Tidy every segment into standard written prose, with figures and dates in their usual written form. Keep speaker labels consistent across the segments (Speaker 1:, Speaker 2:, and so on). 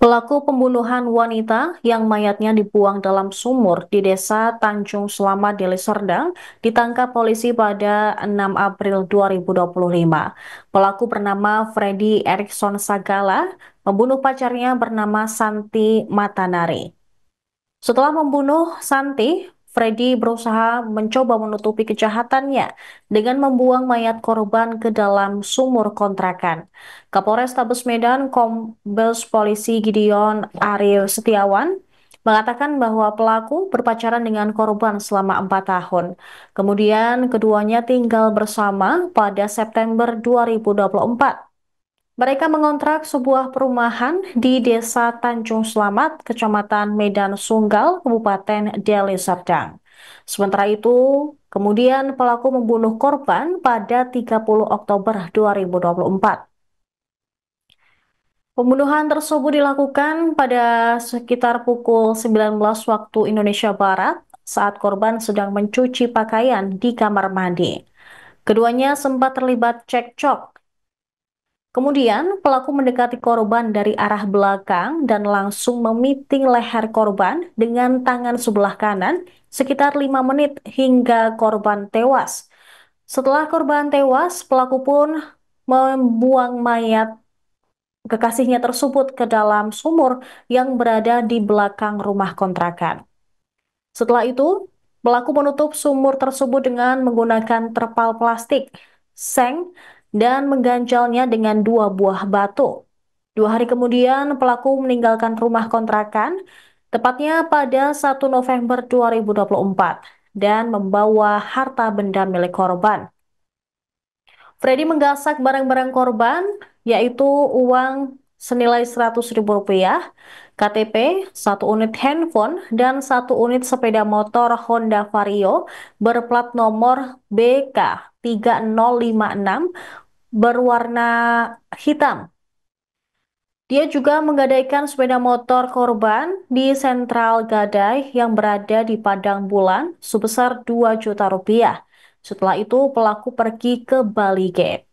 Speaker 1: Pelaku pembunuhan wanita yang mayatnya dibuang dalam sumur di Desa Tanjung Selamat, Deli Serdang ditangkap polisi pada 6 April 2025. Pelaku bernama Freddy Erikson Sagala, membunuh pacarnya bernama Santi Matanari. Setelah membunuh Santi, Freddy berusaha mencoba menutupi kejahatannya dengan membuang mayat korban ke dalam sumur kontrakan. Kapolres Tabes Medan Kombes Polisi Gideon Ariel Setiawan mengatakan bahwa pelaku berpacaran dengan korban selama 4 tahun. Kemudian keduanya tinggal bersama pada September 2024. Mereka mengontrak sebuah perumahan di Desa Tanjung Selamat, Kecamatan Medan Sunggal, Kabupaten Deli Serdang. Sementara itu, kemudian pelaku membunuh korban pada 30 Oktober 2024. Pembunuhan tersebut dilakukan pada sekitar pukul 19 waktu Indonesia Barat saat korban sedang mencuci pakaian di kamar mandi. Keduanya sempat terlibat cekcok. Kemudian, pelaku mendekati korban dari arah belakang dan langsung memiting leher korban dengan tangan sebelah kanan sekitar 5 menit hingga korban tewas. Setelah korban tewas, pelaku pun membuang mayat kekasihnya tersebut ke dalam sumur yang berada di belakang rumah kontrakan. Setelah itu, pelaku menutup sumur tersebut dengan menggunakan terpal plastik, seng, dan mengganjalnya dengan 2 buah batu. 2 hari kemudian, pelaku meninggalkan rumah kontrakan, tepatnya pada 1 November 2024, dan membawa harta benda milik korban. Freddy menggasak barang-barang korban, yaitu uang senilai Rp100.000, KTP, 1 unit handphone, dan 1 unit sepeda motor Honda Vario berplat nomor BK3056 berwarna hitam. Dia juga menggadaikan sepeda motor korban di Sentral Gadai yang berada di Padang Bulan sebesar Rp2 juta. Setelah itu pelaku pergi ke Bali Gate.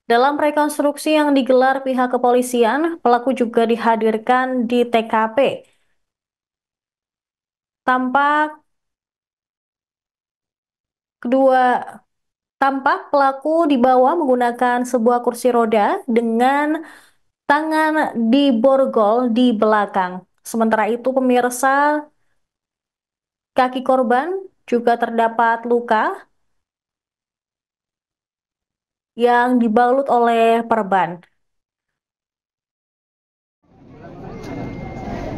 Speaker 1: Dalam rekonstruksi yang digelar pihak kepolisian, pelaku juga dihadirkan di TKP. Tampak kedua tampak pelaku dibawa menggunakan sebuah kursi roda dengan tangan diborgol di belakang. Sementara itu pemirsa, kaki korban juga terdapat luka yang dibalut oleh perban.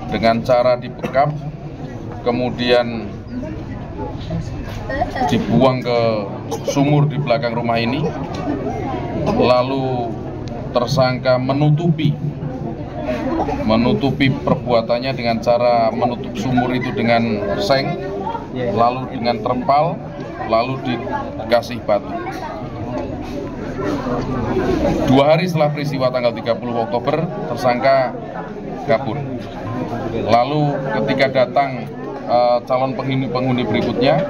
Speaker 2: Dengan cara dibekap, kemudian dibuang ke sumur di belakang rumah ini, lalu tersangka menutupi perbuatannya dengan cara menutup sumur itu dengan seng, lalu dengan terpal, lalu dikasih batu. 2 hari setelah peristiwa tanggal 30 Oktober, tersangka kabur. Lalu ketika datang calon penghuni berikutnya,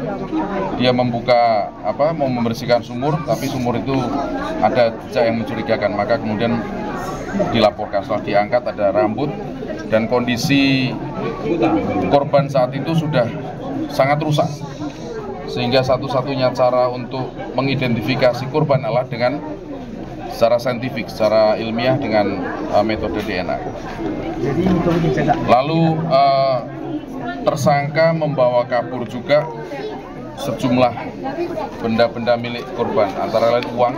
Speaker 2: dia mau membersihkan sumur, tapi sumur itu ada jejak yang mencurigakan, maka kemudian dilaporkan. Setelah diangkat ada rambut dan kondisi korban saat itu sudah sangat rusak, sehingga satu-satunya cara untuk mengidentifikasi korban adalah dengan secara saintifik, secara ilmiah dengan metode DNA. Lalu tersangka membawa kabur juga sejumlah benda-benda milik korban, antara lain uang,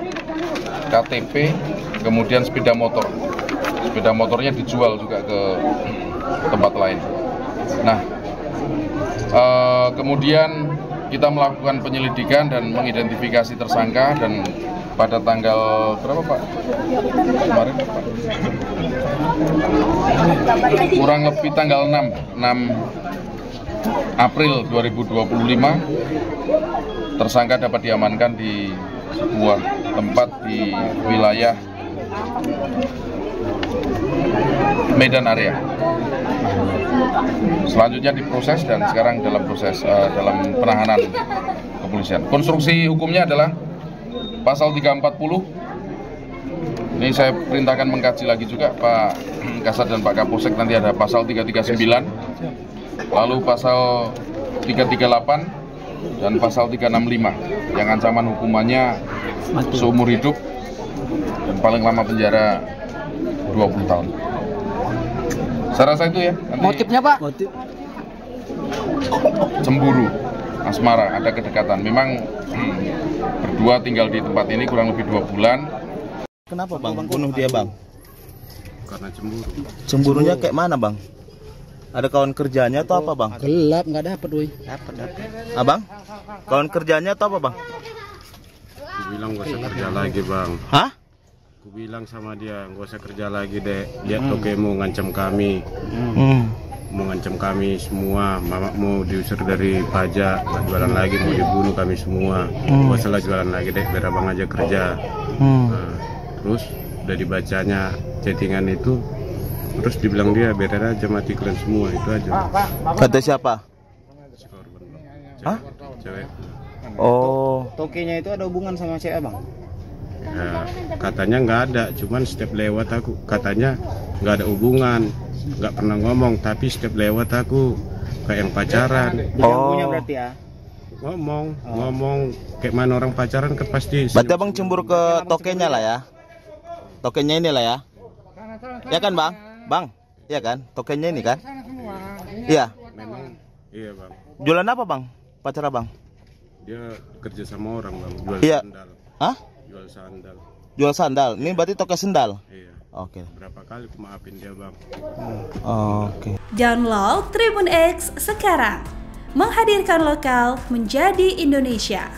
Speaker 2: KTP, kemudian sepeda motor. Sepeda motornya dijual juga ke tempat lain. Nah, kemudian kita melakukan penyelidikan dan mengidentifikasi tersangka, dan pada tanggal berapa Pak? Kemarin Pak? Kurang lebih tanggal 6 April 2025, tersangka dapat diamankan di sebuah tempat di wilayah Medan area. Selanjutnya diproses dan sekarang dalam proses dalam penahanan kepolisian. Konstruksi hukumnya adalah Pasal 340, ini saya perintahkan mengkaji lagi juga Pak Kasat dan Pak Kapolsek, nanti ada pasal 339, lalu pasal 338 dan pasal 365 yang ancaman hukumannya seumur hidup dan paling lama penjara 20 tahun. Saya rasa itu ya. Nanti
Speaker 3: Motifnya Pak?
Speaker 2: cemburu, asmara, ada kedekatan. Memang berdua tinggal di tempat ini kurang lebih 2 bulan.
Speaker 4: Kenapa bang bunuh dia bang?
Speaker 5: Karena cemburu.
Speaker 4: Cemburunya kayak mana bang? Ada kawan kerjanya atau apa bang?
Speaker 3: Gelap nggak dapet woi.
Speaker 4: Dapat. Abang? Kawan kerjanya atau apa bang?
Speaker 5: Aku bilang gak usah kerja lagi bang.
Speaker 4: Hah?
Speaker 5: Aku bilang sama dia gak usah kerja lagi dek. Lihat tokemu ngancam kami. Mau ngancam kami semua. Mama mau diusir dari pajak. Gak jualan lagi, mau dibunuh kami semua. Gak usah lah jualan lagi dek, biar abang aja kerja. Nah, terus udah dibacanya chattingan itu. Terus dibilang dia biarin aja mati kalian semua, itu aja.
Speaker 4: Kata siapa?
Speaker 5: Si korban bang.
Speaker 4: Hah?
Speaker 5: Cewek.
Speaker 4: Oh.
Speaker 3: Tokenya itu ada hubungan sama cewek bang?
Speaker 5: Ya, katanya nggak ada, cuman setiap lewat aku katanya nggak ada hubungan, nggak pernah ngomong, tapi setiap lewat aku kayak yang pacaran.
Speaker 3: Diganggunya berarti ya?
Speaker 5: Ngomong kayak mana orang pacaran kan pasti.
Speaker 4: Berarti abang cemburu ke tokenya lah ya? Tokenya ini lah ya? Ya kan bang? Bang? Iya kan? Tokenya ini kan? Iya.
Speaker 5: Memang iya bang.
Speaker 4: Jualan apa bang? Pacar abang?
Speaker 5: Dia kerja sama orang bang, jual
Speaker 4: Iya.
Speaker 5: sandal.
Speaker 4: Hah?
Speaker 5: Jual sandal.
Speaker 4: Jual sandal. Ini berarti toko sendal.
Speaker 5: Iya.
Speaker 4: Oke.
Speaker 5: Berapa kali aku maafin dia bang.
Speaker 4: Oke.
Speaker 6: Download Tribun X sekarang. Menghadirkan lokal menjadi Indonesia.